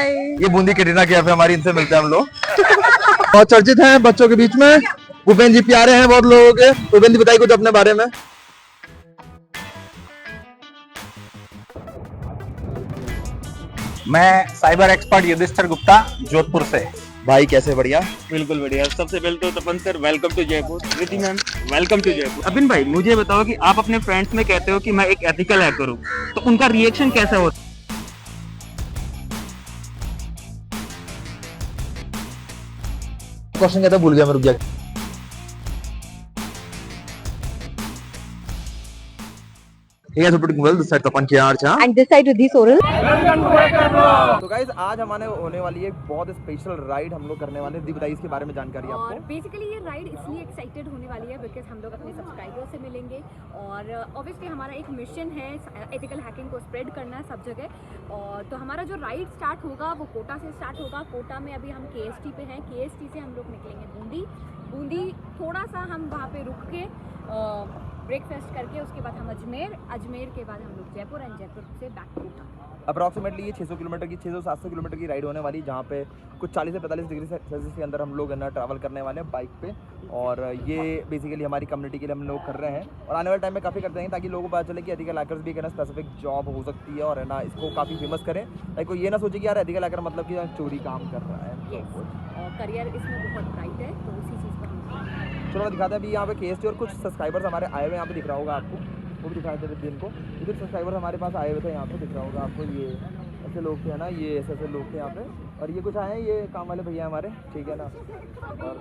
हाय, ये बूंदी कैटरीना कैफ है हमारी, इनसे मिलते हैं हम लोग। बहुत चर्चित हैं बच्चों के बीच में। भूपेंद्र जी प्यारे हैं बहुत लोगों के। भूपेंद्र जी बताइए कुछ अपने बारे में। मैं साइबर एक्सपर्ट युधिष्ठिर गुप्ता, जोधपुर से। भाई कैसे? बढ़िया, बिल्कुल बढ़िया। सबसे पहले तो Tapan sir welcome to Jaipur. Riddhi ma'am welcome to Jaipur. Abin भाई मुझे बताओ कि आप अपने फ्रेंड्स में कहते हो कि मैं एक एथिकल हैकर हूँ, तो उनका रिएक्शन कैसा होता है? क्वेश्चन कहता भूल गया मैं, रुक गया। ठीक है, दिस साइड तपन की आर्च हां एंड दिस साइड रिद्धि सोरल। तो गाइस आज हमारे होने वाली है एक बहुत स्पेशल राइड हम लोग करने वाले हैं। दी बताइए इसके बारे में जानकारी आपको। और बेसिकली ये राइड इसलिए एक्साइटेड होने वाली है बिकॉज हम लोग अपने सब्सक्राइबर्स से मिलेंगे और ऑब्वियसली हमारा एक मिशन है एथिकल हैकिंग को स्प्रेड करना सब जगह। और तो हमारा जो राइड स्टार्ट होगा वो कोटा से स्टार्ट होगा। कोटा में अभी हम KST पे हैं, KST से हम लोग निकलेंगे बूंदी थोड़ा सा हम वहाँ पे रुक के ब्रेकफास्ट करके उसके बाद हम अजमेर के बाद हम लोग जयपुर एंड जयपुर से बैक टू कोटा। अप्रॉक्सीमेटली ये 600 किलोमीटर की 600-700 किलोमीटर की राइड होने वाली, जहाँ पे कुछ 40 से 45 डिग्री सेल्सियस के अंदर हम लोग है ना ट्रैवल करने वाले हैं बाइक पे। और ये बेसिकली हमारी कम्युनिटी के लिए हम लोग कर रहे हैं और आने वाले टाइम में काफ़ी करते हैं ताकि लोगों को पता चले कि एथिकल हैकर्स भी एक स्पेसिफिक जॉब हो सकती है और है ना इसको काफ़ी फेमस करें, ताकि कोई ये ना सोचे कि यार एथिकल हैकर मतलब कि चोरी काम कर रहा है। और करियर इसमें बहुत ब्राइट है, तो उसी चीज़ पर हम चलो दिखाते हैं। अभी यहाँ पे KST और कुछ सब्सक्राइबर्स हमारे आए हुए, यहाँ पे दिख रहा होगा आपको, वो भी दिखा देते दिन को। ये कुछ सब्सक्राइबर्स हमारे पास आए हुए थे, यहाँ पे दिख रहा होगा आपको। ये ऐसे लोग थे ना, ये ऐसे लोग थे यहाँ पे। और ये कुछ आए हैं, ये काम वाले भैया हमारे, ठीक है ना। और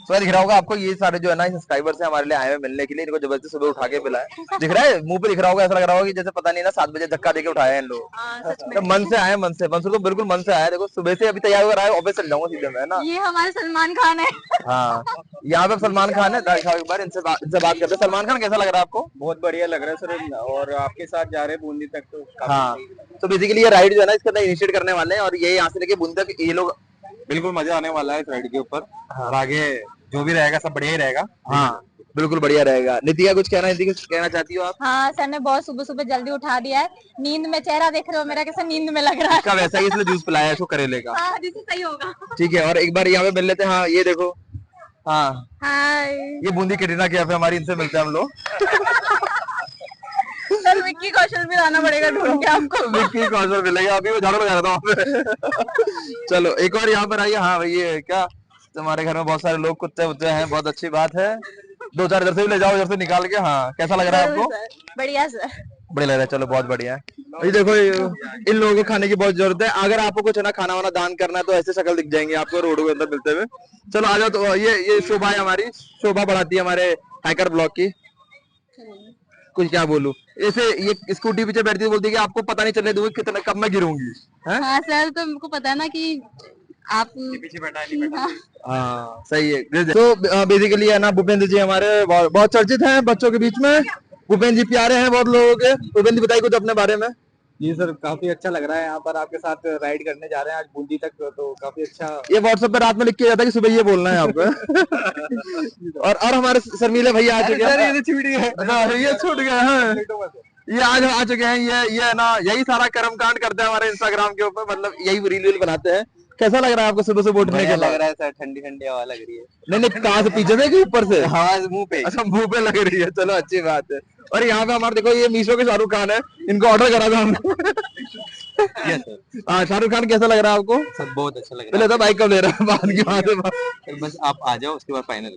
तो दिख रहा होगा आपको, ये सारे जो है ना सब्सक्राइबर्स हैं हमारे लिए आए हुए मिलने के लिए। इनको जबरदस्ती सुबह उठा के पिलाए, दिख रहा है मुंह पे दिख रहा होगा। ऐसा लग रहा होगा कि जैसे पता नहीं ना 7 बजे धक्का देके उठाए हैं इन लोग। तो मन से आए, मन से तो बिल्कुल मन से आया। देखो सुबह से अभी तैयार होकर आए, ऑफिस चल जाऊंगा सीधे मैं ना। ये हमारे सलमान खान है। हाँ, यहाँ पे सलमान खान है। एक बार इनसे बात करते हैं। सलमान खान कैसा लग रहा है आपको? बहुत बढ़िया लग रहा है सर, और आपके साथ जा रहे हैं बूंदी तक तो हाँ, तो बेसिकली ये राइड जो है ना इसके अंदर इनिशिएट करने वाले हैं और ये यहाँ से लेके बूंदी तक ये लोग। बिल्कुल मजा आने वाला है इस राइड के ऊपर। और आगे जो भी रहेगा सब बढ़िया ही रहेगा। हाँ बिल्कुल बढ़िया रहेगा। नितिका कुछ कहना, नितिका कुछ कहना चाहती हो आप? हाँ, सर ने बहुत सुबह सुबह जल्दी उठा दिया है। नींद में चेहरा देख रहे हो मेरा, कैसा नींद में लग रहा है। इसका वैसा ही इसलिए जूस पिलाया है इसको करेले का। हाँ, जिससे सही होगा। ठीक है, और एक बार यहाँ पे मिल लेते हैं। हाँ ये देखो, हाँ हाय, ये बूंदी कैटरीना कैफ है हमारी, इनसे मिलते हैं हम लोग। सर विक्की कौशल भी लाना पड़ेगा ढूंढ के हमको। विक्की कौशल मिलेगा, अभी वो झाड़ू लगा रहा था वहाँ पे। चलो एक और यहाँ पर आइए। हाँ भाई ये क्या, तुम्हारे घर में बहुत सारे लोग कुत्ते वुत्ते हैं, बहुत अच्छी बात है। 2-4 इधर से भी ले जाओ, इधर से निकाल के। हाँ कैसा लग रहा है आपको? बढ़िया सर, बढ़िया लग रहा है, चलो बहुत बढ़िया है। ये देखो इन लोगों को खाने की बहुत जरूरत है। अगर आपको कुछ है ना खाना वाना दान करना है तो ऐसे शक्ल दिख जाएंगे आपको रोड के अंदर मिलते हुए। चलो आ जाओ। तो ये शोभा है हमारी, शोभा बढ़ाती है हमारे हैकर ब्लॉग की। कुछ क्या बोलूं, ऐसे ये स्कूटी पीछे बैठती है, बोलती है कि आपको पता नहीं चलने दूंगी कितना कब मैं गिरूंगी। हाँ सर, तो हमको पता है ना कि आप पीछे बैठा है, नहीं बैठा। हाँ सही है। तो बेसिकली है ना भूपेंद्र जी हमारे बहुत चर्चित हैं बच्चों के बीच में। भूपेंद्र जी प्यारे हैं बहुत लोगों के। भूपेंद्र जी बताइए कुछ अपने बारे में। जी सर, काफी अच्छा लग रहा है यहाँ पर आपके साथ राइड करने जा रहे हैं आज बूंदी तक, तो काफी अच्छा। ये व्हाट्सएप पे रात में लिख के जाता है कि सुबह ये बोलना है आपको। और हमारे शर्मीले भैया आ चुके हैं। ये छूट गए, ये छूट गए हैं। ये आज आ चुके हैं। ये ना यही सारा कर्म कांड करते हैं हमारे इंस्टाग्राम के ऊपर, मतलब यही रील बनाते हैं। कैसा लग रहा है आपको सुबह से उठने के? लग रहा है सर, ठंडी ठंडी हवा लग रही है। नहीं कहाँ से? पीछे से कि ऊपर से? हवा मुंह पे। अच्छा मुंह पे लग रही है, चलो अच्छी बात है। और यहाँ पे हमारे देखो ये मीशो के शाहरुख खान है, इनको ऑर्डर करा था हमने। हाँ शाहरुख खान कैसा लग रहा है आपको? सब बहुत अच्छा लग रहा पहले तो बाइक कब ले रहा है, बाद की बात है। बस आप आ जाओ, उसके बाद फाइनल।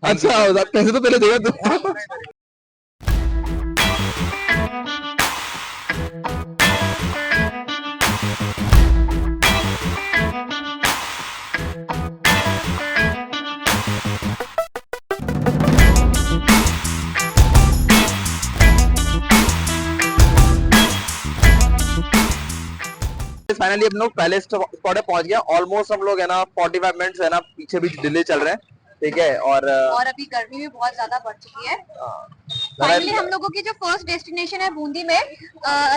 अच्छा पैसे तो पहले देगा तू। फाइनली हम लोग पहले स्पॉट पे पहुंच गया। ऑलमोस्ट हम लोग है ना 45 मिनट्स है ना पीछे भी डिले चल रहे हैं, ठीक है। और अभी गर्मी भी बहुत ज्यादा बढ़ चुकी है। फाइनली हम लोगों की जो फर्स्ट डेस्टिनेशन है बूंदी में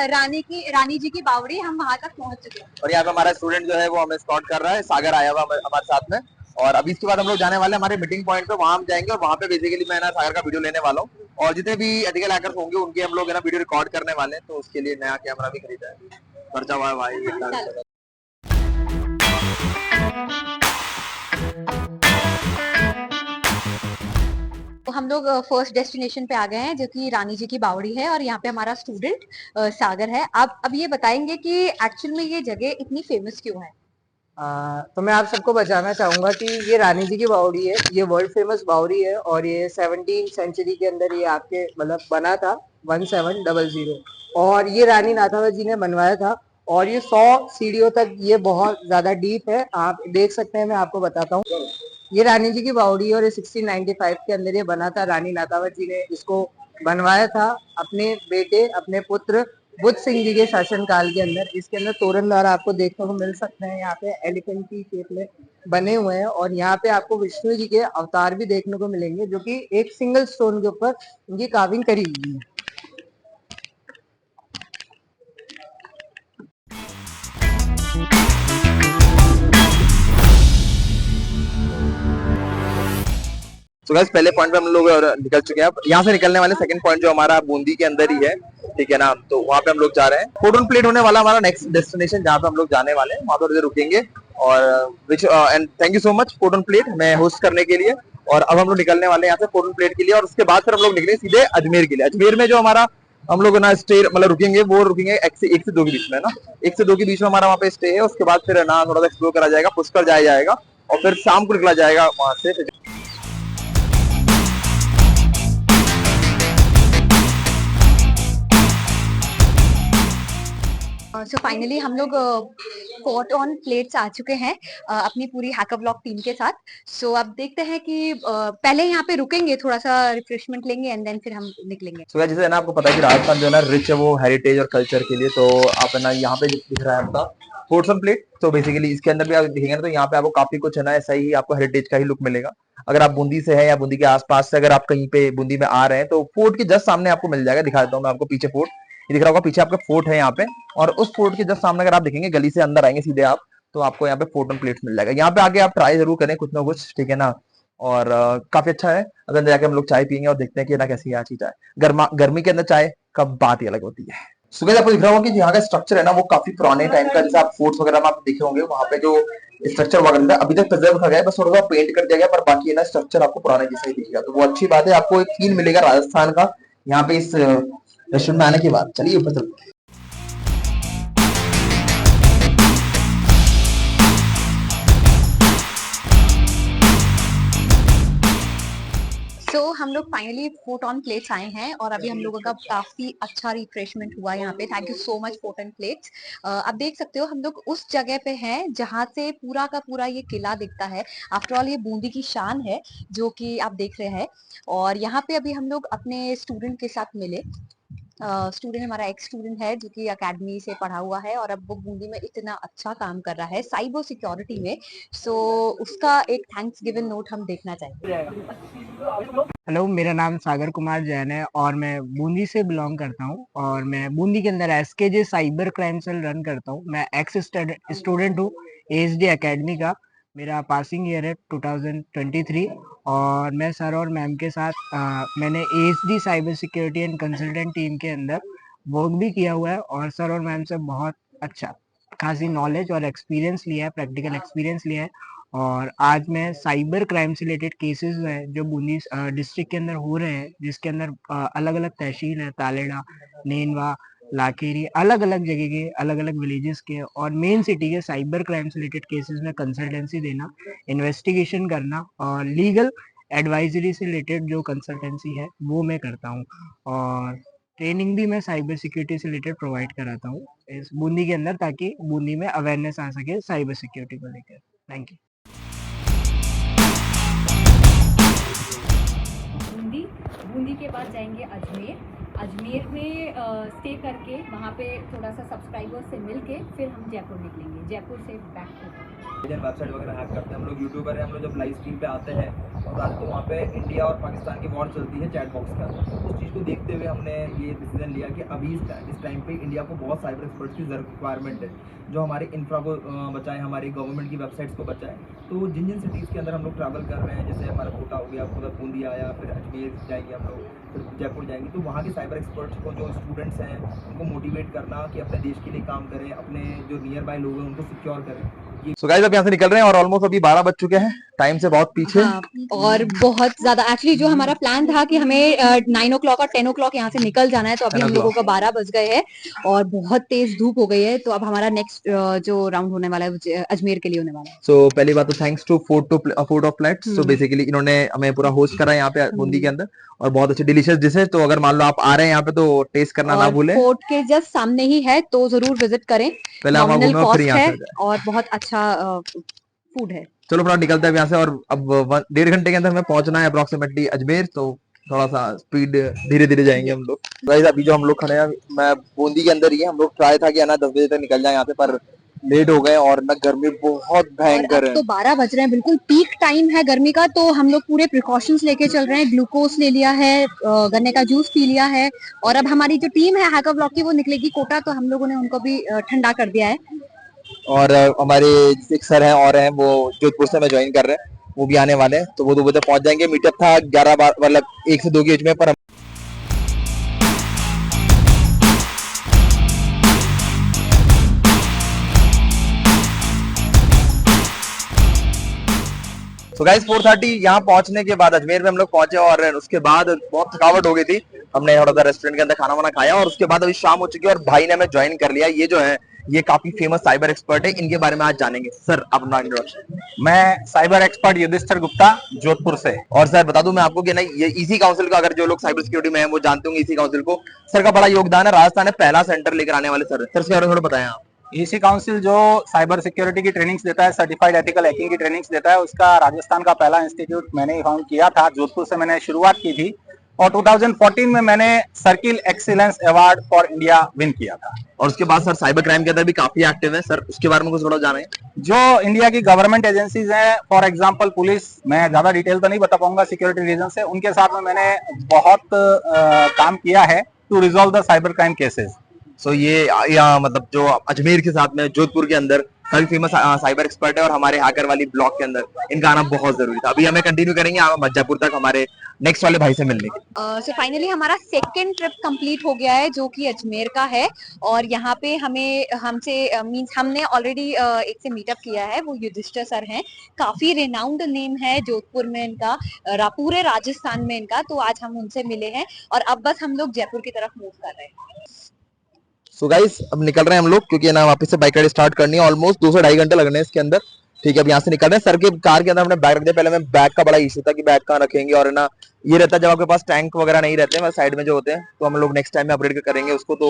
रानी जी की बावड़ी, हम वहां तक पहुंच चुके हैं। और यहाँ पे हमारा स्टूडेंट जो है वो हमें स्कॉट कर रहा है, सागर आया हुआ हमारे साथ में। और अभी इसके बाद हम लोग जाने वाले हैं हमारे मीटिंग पॉइंट पे, वहां हम जाएंगे और वहां पे बेसिकली मैं ना सागर का वीडियो लेने वाला हूँ। और जितने भी एथिकल हैकर्स होंगे उनके हम लोग है ना वीडियो रिकॉर्ड करने वाले हैं, तो उसके लिए नया कैमरा भी खरीदा है। खर्चा हुआ है भाई। तो हम लोग फर्स्ट डेस्टिनेशन पे आ गए हैं, जो कि रानी जी की बावड़ी है, और यहाँ पे हमारा स्टूडेंट सागर है। आप अब ये बताएंगे कि एक्चुअल में ये जगह इतनी फेमस क्यों है? तो मैं आप सबको बताना चाहूंगा कि ये रानी जी की बावड़ी है, ये वर्ल्ड फेमस बावड़ी है और ये 17th सेंचुरी के अंदर ये आपके मतलब बना था 1700, और ये रानी नाथावत जी ने बनवाया था। और ये 100 सीढ़ियों तक ये बहुत ज्यादा डीप है, आप देख सकते हैं। मैं आपको बताता हूँ, ये रानी जी की बावड़ी और ये 1695 के अंदर ये बना था। रानी नाथावत जी ने इसको बनवाया था अपने बेटे, अपने पुत्र बुद्ध सिंह जी के शासन काल के अंदर। इसके अंदर तोरण द्वारा आपको देखने को मिल सकते हैं, यहाँ पे एलिफेंट की शेप में बने हुए हैं, और यहाँ पे आपको विष्णु जी के अवतार भी देखने को मिलेंगे, जो कि एक सिंगल स्टोन के ऊपर उनकी कार्विंग करी हुई है। तो गाइस पहले पॉइंट पे हम लोग निकल चुके हैं। अब यहाँ से निकलने वाले सेकंड पॉइंट जो हमारा बूंदी के अंदर ही है, ठीक है ना, तो वहाँ पे हम लोग जा रहे हैं। फोर्ट ऑन प्लेट होने वाला हमारा नेक्स्ट डेस्टिनेशन, जहाँ पे हम लोग जाने वाले हैं, वहाँ पे रुकेंगे। और and thank you so much fort on plate में होस्ट करने के लिए। और अब हम लोग निकलने वाले हैं यहाँ से फोर्ट ऑन प्लेट के लिए, और उसके बाद फिर हम लोग निकले सीधे अजमेर के लिए। अजमेर में जो हमारा हम लोग ना स्टे मतलब रुकेंगे, वो रुकेंगे 1 से 2 के बीच में ना, 1 से 2 के बीच में हमारा वहाँ पे स्टे है। उसके बाद फिर ना थोड़ा सा एक्सप्लोर करा जाएगा, पुष्कर जाया जाएगा, और फिर शाम को निकला जाएगा वहां से। सो फाइनली हम लोग फोर्ट ऑन प्लेट्स आ चुके हैं अपनी पूरी हैकर ब्लॉग टीम के साथ। सो अब देखते हैं कि पहले यहाँ पे रुकेंगे, थोड़ा सा रिफ्रेशमेंट लेंगे, एंड देन फिर हम निकलेंगे। सो जैसे है ना, आपको पता है कि राजस्थान जो है ना रिच है वो हेरिटेज और कल्चर के लिए। तो आप है ना यहाँ पे दिख रहा है आपका फोर्ट ऑन प्लेट। तो बेसिकली इसके अंदर भी आप दिखेंगे ना, तो यहाँ पे आपको काफी कुछ है ना ऐसा ही आपको हेरिटेज का ही लुक मिलेगा। अगर आप बूंदी से है या बूंदी के आसपास से अगर आप कहीं पे बूंदी में आ रहे हैं, तो फोर्ट के जस्ट सामने आपको मिल जाएगा। दिखा देता हूँ मैं आपको, पीछे फोर्ट ये दिख रहा होगा, पीछे आपका फोर्ट है यहाँ पे। और उस फोर्ट के जस्ट सामने अगर आप देखेंगे, गली से अंदर आएंगे सीधे आप, तो आपको यहाँ पे फोर्ट ऑन प्लेट्स मिल जाएगा। यहाँ पे आके आप ट्राई जरूर करें कुछ ना कुछ, ठीक है ना। और काफी अच्छा है। अगर अंदर जाके हम लोग चाय पियेंगे और देखते हैं कि ना कैसी यहाँ चीज है। गर्मी के अंदर चाय का बात ही अलग होती है। सुबह आपको दिख रहा होगा कि यहाँ का स्ट्रक्चर है ना वो काफी पुराने टाइम का, जैसे आप फोर्ट्स वगैरह में आप देखे होंगे, वहाँ पे जो स्ट्रक्चर वगैरह अभी तक प्रिजर्व रखा गया है, बस थोड़ा सा पेंट कर दिया गया, पर बाकी है ना स्ट्रक्चर आपको पुराने जैसा ही दिखेगा। तो वो अच्छी बात है, आपको एक फील मिलेगा राजस्थान का यहाँ पे इस रेस्टोरेंट में आने के बाद। चलिए ऊपर चलते हैं। तो हम लोग फाइनली फोर्ट ऑन प्लेट्स आए हैं, और अभी हम लोगों का काफी अच्छा रिफ्रेशमेंट हुआ यहाँ पे। Thank you so much fort on plates. आप देख सकते हो हम लोग उस जगह पे हैं जहाँ से पूरा का पूरा ये किला दिखता है। आफ्टर ऑल ये बूंदी की शान है, जो कि आप देख रहे हैं। और यहाँ पे अभी हम लोग अपने स्टूडेंट के साथ मिले। स्टूडेंट हमारा एक्स स्टूडेंट है, जो कि अकेडमी से पढ़ा हुआ है, और अब वो बूंदी में इतना अच्छा काम कर रहा है साइबर सिक्योरिटी में। सो उसका एक थैंक्स गिवन नोट हम देखना चाहेंगे। हेलो, मेरा नाम सागर कुमार जैन है और मैं बूंदी से बिलोंग करता हूँ, और मैं बूंदी के अंदर SKJ cyber crime cell run करता हूँ। मैं एक्स स्टूडेंट हूँ ASD एकेडमी का। मेरा पासिंग ईयर है 2023, और मैं सर और मैम के साथ मैंने ASD cyber security and consultant team के अंदर वर्क भी किया हुआ है, और सर और मैम से बहुत अच्छा खासी नॉलेज और एक्सपीरियंस लिया है, प्रैक्टिकल एक्सपीरियंस लिया है। और आज मैं साइबर क्राइम से रिलेटेड केसेस हैं जो बूंदी डिस्ट्रिक्ट के अंदर हो रहे हैं, जिसके अंदर अलग अलग तहसील है, तालेड़ा, नेनवा, लाखेरी, अलग अलग जगह के, अलग अलग विलेजेस के और मेन सिटी के साइबर क्राइम से रिलेटेड केसेस में कंसल्टेंसी देना, इन्वेस्टिगेशन करना और लीगल एडवाइजरी से रिलेटेड जो कंसल्टेंसी है वो मैं करता हूँ। और ट्रेनिंग भी मैं साइबर सिक्योरिटी से रिलेटेड प्रोवाइड कराता हूँ इस बूंदी के अंदर, ताकि बूंदी में अवेयरनेस आ सके साइबर सिक्योरिटी को लेकर। Thank you. बूंदी के बाद जाएंगे अजमेर में स्टे करके वहाँ पे थोड़ा सा सब्सक्राइबर से मिलके फिर हम जयपुर निकलेंगे, जयपुर से बैक टू वेबसाइट वगैरह हैक करते हैं हम लोग, यूट्यूबर है हम लोग, जब लाइव स्ट्रीम पे आते हैं तो वहाँ पे इंडिया और पाकिस्तान की वॉर चलती है चैट बॉक्स का। उस चीज़ को देखते हुए हमने ये डिसीजन लिया कि अभी इस टाइम पे इंडिया को बहुत साइबर एक्सपर्ट्स की रिक्वायरमेंट है, जो हमारे इंफ्रा को बचाए, हमारी गवर्नमेंट की वेबसाइट्स को बचाए। तो जिन जिन सिटीज़ के अंदर हम लोग ट्रैवल कर रहे हैं, जैसे हमारा कोटा हो गया, पूरा बूंदी आया, फिर अजमेर जाएंगे हम लोग, फिर जयपुर जाएंगे, तो वहाँ की साइबर एक्सपर्ट्स को, जो स्टूडेंट्स हैं उनको मोटिवेट करना कि अपने देश के लिए काम करें, अपने जो नियर बाय लोग हैं उनको सिक्योर करें। सो गाइस अब यहाँ से निकल रहे हैं और ऑलमोस्ट अभी 12 बज चुके हैं, टाइम से बहुत पीछे। हाँ, और बहुत ज्यादा एक्चुअली जो हमारा प्लान था कि हमें 9 ओ क्लॉक और 10 ओ क्लॉक यहाँ से निकल जाना है, तो अभी 10 हम लोगों का 12 बज गए हैं और बहुत तेज धूप हो गई है। तो अब हमारा नेक्स्ट जो राउंड होने वाला है वो अजमेर के लिए होने वाला है। सो पहली बात तो thanks to food of flats. So basically इन्होंने हमें पूरा होस्ट करा यहाँ पे बूंदी के अंदर, और बहुत अच्छी डिलीशियस डिशेस। तो अगर मान लो आप आ रहे हैं यहाँ पे तो टेस्ट करना ना और भूलें। फोर्ट के जस्ट सामने ही है, तो जरूर विजिट करें। पहले हम नॉमिनल घूमे कॉस्ट फिर यहाँ है से जाए। और बहुत अच्छा फूड है। चलो थोड़ा निकलते हैं यहाँ से, और अब 1.5 घंटे के अंदर हमें पहुंचना है अप्रोक्सीमेटली अजमेर। तो थोड़ा सा स्पीड धीरे धीरे जाएंगे हम लोग। गाइस अभी जो हम लोग खड़े हैं, मैं बूंदी के अंदर ही है। हम लोग ट्राई था कि ना 10 बजे तक निकल जाए यहाँ से, पर लेट हो गए और ना गर्मी बहुत भयंकर है। तो 12 बज रहे हैं, बिल्कुल पीक टाइम है गर्मी का। तो हम लोग पूरे प्रिकॉशंस लेके चल रहे हैं। ग्लूकोज ले लिया है, गन्ने का जूस पी लिया है, और अब हमारी जो टीम है हैकर ब्लॉक की वो निकलेगी कोटा, तो हम लोगों ने उनको भी ठंडा कर दिया है। और हमारे एक सर हैं और हैं, वो जोधपुर से हमें ज्वाइन कर रहे हैं, वो भी आने वाले हैं। तो वो 2 बजे पहुंच जाएंगे। मीटअप था 11 मतलब 1 से 2 की एज में, पर तो गाइस 4:30 यहाँ पहुंचने के बाद अजमेर में हम लोग पहुंचे, और उसके बाद बहुत थकावट हो गई थी। हमने थोड़ा सा रेस्टोरेंट के अंदर खाना वाना खाया, और उसके बाद अभी शाम हो चुकी है और भाई ने हमें ज्वाइन कर लिया। ये जो है ये काफी फेमस साइबर एक्सपर्ट है, इनके बारे में आज जानेंगे। सर अपना इंट्रोडक्शन। मैं साइबर एक्सपर्ट युधिष्ठिर गुप्ता, जोधपुर से। और सर बता दूं मैं आपको कि ना, ये इसी काउंसिल का, अगर जो लोग साइबर सिक्योरिटी में हैं वो जानते होंगे इसी काउंसिल को। सर का बड़ा योगदान है, राजस्थान में पहला सेंटर लेकर आने वाले सर। सर इसके बारे में थोड़ा बताएं आप। ईसी काउंसिल जो साइबर सिक्योरिटी की ट्रेनिंग्स देता है, सर्टिफाइड एथिकल हैकिंग की ट्रेनिंग्स देता है, उसका राजस्थान का पहला इंस्टीट्यूट मैंने ही फाउंड किया था। जोधपुर से मैंने शुरुआत की थी, और 2014 में मैंने circle excellence award for India win किया था। और उसके बाद सर साइबर क्राइम के अंदर भी काफी एक्टिव है सर, उसके बारे में कुछ थोड़ा जाने। जो इंडिया की गवर्नमेंट एजेंसीज हैं, फॉर एग्जांपल पुलिस, मैं ज्यादा डिटेल तो नहीं बता पाऊंगा सिक्योरिटी रीजन से, उनके साथ में मैंने बहुत काम किया है to resolve the cyber crime cases. So ये मतलब जो अजमेर के साथ में जोधपुर के अंदर काफी फेमस साइबर एक्सपर्ट है, और हमारे हैकर वाली ब्लॉक के अंदर इनका आना बहुत जरूरी था। अभी हमें कंटिन्यू करेंगे जयपुर तक हमारे नेक्स्ट वाले भाई से मिलने के। सो फाइनली हमारा सेकंड ट्रिप कंप्लीट हो गया है, जो कि अजमेर का है। और यहाँ पे हमने ऑलरेडी एक से मीटअप किया है, वो युधिष्ठिर सर हैं। काफी रिनाउंड नेम है जोधपुर में इनका, पूरे राजस्थान में इनका। तो आज हम उनसे मिले हैं और अब बस हम लोग जयपुर की तरफ मूव कर रहे हैं। सो गाइस अब निकल रहे हैं हम लोग, क्योंकि ना वापस से बाइक राइड स्टार्ट करनी है। ऑलमोस्ट 2 से 2.5 घंटे लगने हैं इसके अंदर। ठीक है, अब यहाँ से निकल रहे हैं। सर के कार के अंदर हमने बैग रख दिया। पहले में बैग का बड़ा इशू था कि बैग कहाँ रखेंगे, और ना ये रहता है जब आपके पास टैंक वगैरह नहीं रहते हैं साइड में जो होते हैं, तो हम लोग नेक्स्ट टाइम में अपग्रेड करेंगे उसको, तो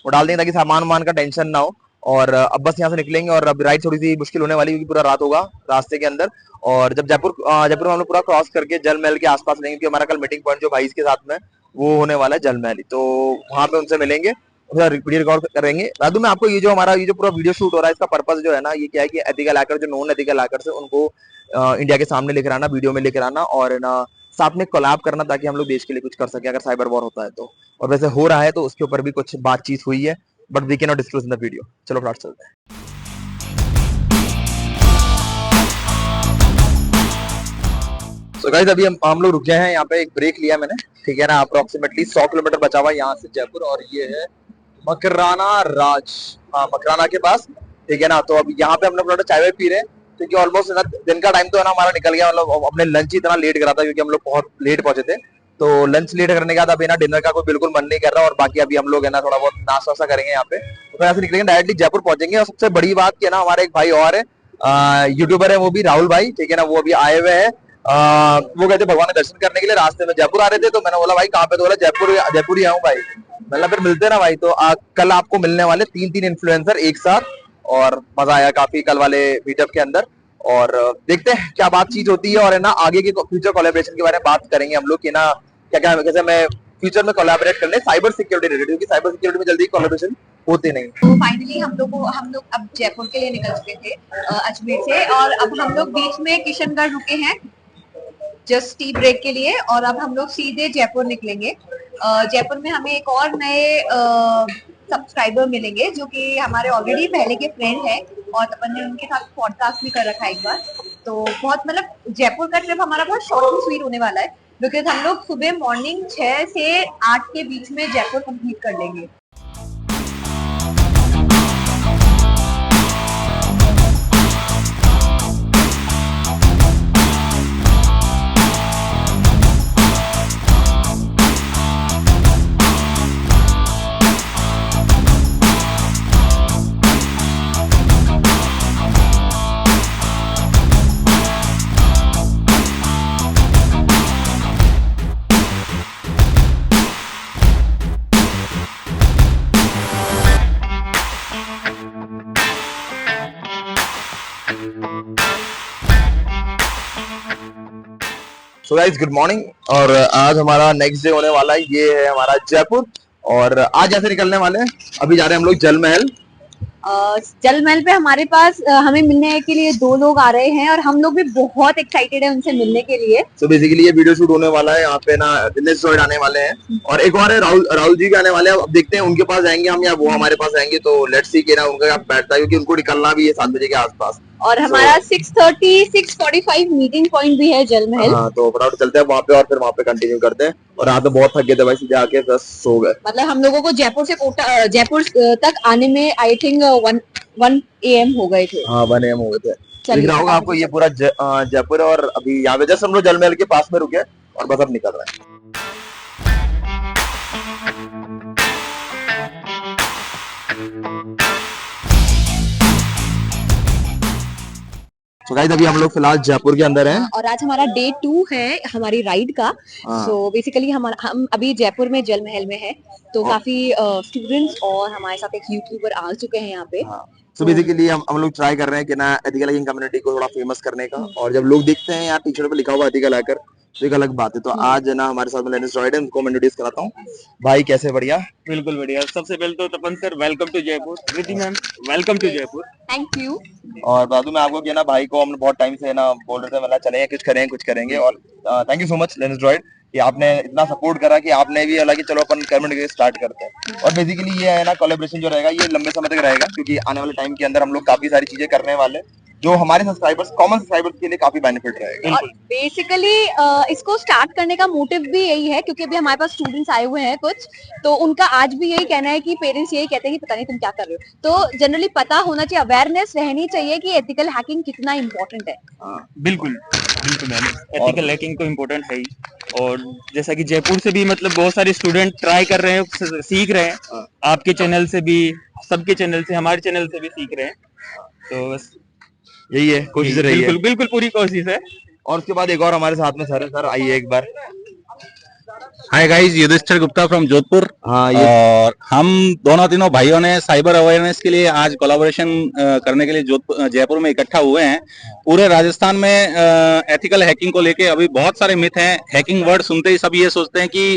वो डाल देंगे ताकि सामान वामान का टेंशन ना हो। और अब बस यहाँ से निकलेंगे, और अब राइड थोड़ी सी मुश्किल होने वाली, क्योंकि पूरा रात होगा रास्ते के अंदर। और जब जयपुर में हम लोग पूरा क्रॉस करके जल महल के आसपास लेंगे, क्योंकि हमारा कल मीटिंग पॉइंट जो भाई के साथ में वो होने वाला है जल महल, तो वहां पे उनसे मिलेंगे, वीडियो रिकॉर्ड करेंगे। राधू मैं आपको ये जो पूरा वीडियो शूट हो रहा है, इसका पर्पस जो है ना, ये क्या है कि एथिकल हैकर, जो नॉन एथिकल हैकर्स है, उनको इंडिया के सामने लेकर आना, वीडियो में लेकर आना, और ना साथ में कोलैब करना, ताकि हम लोग देश के लिए कुछ कर सके अगर साइबर वॉर होता है तो। और वैसे हो रहा है, तो उसके ऊपर भी कुछ बातचीत हुई है, but we can not disclose in the video. चलो फ्लैट चलते हैं। तो गाइस अभी हम लोग रुके हैं यहाँ पे, एक ब्रेक लिया मैंने, ठीक है ना। अप्रोक्सीमेटली 100 किलोमीटर बचा हुआ है यहाँ से जयपुर, और ये है मकराना राज, हाँ मकराना के पास, ठीक है ना। तो अब यहाँ पे हम लोग चाय वाय पी रहे हैं, क्योंकि ऑलमोस्ट दिन का टाइम तो है ना हमारा निकल गया। मतलब अपने लंच ही इतना लेट करा था, क्योंकि हम लोग बहुत लेट पहुंचे थे। तो लंच लेट करने के बाद अभी ना डिनर का कोई बिल्कुल मन नहीं कर रहा, और बाकी अभी हम लोग है ना थोड़ा बहुत नाश्ता वास्ता करेंगे यहाँ पे। तो यहाँ से निकलेंगे, डायरेक्टली जयपुर पहुंचेंगे। और सबसे बड़ी बात की है ना, हमारे एक भाई और है, यूट्यूबर है, वो भी राहुल भाई, ठीक है ना, वो अभी आए हुए हैं। वो कहते भगवान के दर्शन करने के लिए, रास्ते में जयपुर आ रहे थे। तो मैंने बोला भाई कहाँ पे, तो बोला जयपुर ही आऊँ भाई। मतलब फिर मिलते ना भाई। तो कल आपको मिलने वाले 3 इन्फ्लुएंसर एक साथ, और मजा आया काफी कल वाले मीटअप के अंदर। और देखते हैं क्या बातचीत होती है, और है ना आगे के फ्यूचर कोलैबोरेशन के बारे में बात करेंगे हम लोग कि ना क्या कैसे मैं फ्यूचर में कोलैबोरेट करने साइबर सिक्योरिटी रिलेटेड, क्योंकि साइबर सिक्योरिटी में जल्दी कोलैबोरेशन होते नहीं। तो फाइनली हम लोग अब जयपुर के लिए निकल चुके थे अजमेर से, और अब हम लोग बीच में किशनगढ़ रुके हैं जस्ट टी ब्रेक के लिए, और अब हम लोग सीधे जयपुर निकलेंगे। जयपुर में हमें एक और नए सब्सक्राइबर मिलेंगे, जो कि हमारे ऑलरेडी पहले के फ्रेंड हैं, और अपन ने उनके साथ पॉडकास्ट भी कर रखा है एक बार। तो बहुत मतलब जयपुर का ट्रिप हमारा बहुत शॉर्ट एंड स्वीट होने वाला है। बिकॉज हम लोग सुबह मॉर्निंग 6 से 8 के बीच में जयपुर कंप्लीट कर लेंगे। So guys good morning. और आज हमारा नेक्स्ट डे होने वाला है, ये है हमारा जयपुर। और आज ऐसे निकलने वाले हैं, अभी जा रहे हैं हम लोग जल महल। जल महल पे हमारे पास हमें मिलने के लिए 2 लोग आ रहे हैं और हम लोग भी बहुत एक्साइटेड है उनसे मिलने के लिए। तो बेसिकली ये वीडियो शूट होने वाला है यहाँ पे ना, दिनेश रोहित आने वाले हैं और एक और है राहुल जी भी आने वाले हैं। अब देखते हैं उनके पास जाएंगे हम या वो हमारे पास आएंगे, तो लेट्स सी कि ना उनका बैठता है, क्योंकि उनको निकलना भी है 7 बजे के आसपास। और हमारा 6:30 6:45 मीटिंग पॉइंट भी है जल महल। हाँ, तो फटाफट चलते हैं वहाँ पे और फिर वहाँ पे कंटिन्यू करते हैं। और रात में बहुत थक गए थे भाई, सीधे आके बस सो गए। मतलब हम लोगों को जयपुर से जयपुर तक आने में आई थिंक 1 AM हो गए थे। हाँ 1 AM हो गए थे। चलिए, दिख रहा होगा आपको ये पूरा जयपुर है। और अभी यहाँ पे जस्ट हम लोग जल महल के पास में रुके और बस अब निकल रहे हैं। तो गाइस अभी हम लोग फिलहाल जयपुर के अंदर हैं। और आज हमारा डे 2 है हमारी राइड का। हाँ। सो बेसिकली हम अभी जयपुर में जल महल में है, तो काफी स्टूडेंट्स और हमारे साथ एक यूट्यूबर आ चुके हैं यहाँ पे। हाँ। तो बेसिकली हम लोग ट्राई कर रहे हैं कि ना एथिकल हैकिंग कम्युनिटी को थोड़ा फेमस करने का। और जब लोग देखते हैं यहाँ टी शर्ट पे लिखा हुआ एथिकल हैकर, तो एक अलग बात है। तो आज ना हमारे साथ में लेनिस रॉयड है, उनको मैं इंट्रोड्यूस कराता हूँ। भाई कैसे? बढ़िया, बिल्कुल बढ़िया। सबसे पहले तो Tapan sir welcome to Jaipur. Riddhi ma'am welcome to Jaipur. Thank you. और बादू में आपको क्या ना, भाई को हम बहुत टाइम से ना बोल रहे थे मतलब चलेंगे कुछ करेंगे। और थैंक यू सो मच लेनिस रॉयड कि आपने इतना सपोर्ट करा कि आपने भी लगा कि चलो अपन कम्युनिटी स्टार्ट करते हैं। और बेसिकली ये है ना, कोलैबोरेशन जो रहेगा ये लंबे समय तक रहेगा, क्योंकि आने वाले टाइम के अंदर हम लोग काफी सारी चीजें करने वाले हैं जो हमारे सब्सक्राइबर्स, कॉमन सब्सक्राइबर्स के लिए काफी बेनिफिट रहेगा। और बेसिकली इसको स्टार्ट करने का मोटिव भी यही है, क्योंकि अभी हमारे पास स्टूडेंट्स आए हुए हैं कुछ, तो उनका आज भी यही कहना है कि पेरेंट्स यही कहते हैं कि पता नहीं तुम क्या कर रहे हो। तो जनरली पता होना चाहिए, अवेयरनेस रहनी चाहिए कि एथिकल हैकिंग कितना इम्पोर्टेंट है। बिल्कुल बिल्कुल मैम, एथिकल हैकिंग तो इम्पोर्टेंट है ही। और जैसा कि जयपुर से भी मतलब बहुत सारे स्टूडेंट ट्राई कर रहे हैं, सीख रहे हैं। आपके चैनल से भी, सबके चैनल से, हमारे चैनल से भी सीख रहे हैं। तो बस यही है, कोशिश रही है। बिल्कुल बिल्कुल पूरी कोशिश है। और उसके बाद एक और हमारे साथ में सर है। सर आइए एक बार। Hi guys, Yudhishthir Gupta from Jodhpur. हाँ, ये और हम दोनों तीनों भाइयों ने साइबर अवेयरनेस के लिए आज कोलैबोरेशन करने के लिए जयपुर में इकट्ठा हुए हैं। पूरे राजस्थान में एथिकल हैकिंग को लेके अभी बहुत सारे मिथ हैं। हैकिंग वर्ड सुनते ही सब ये सोचते हैं कि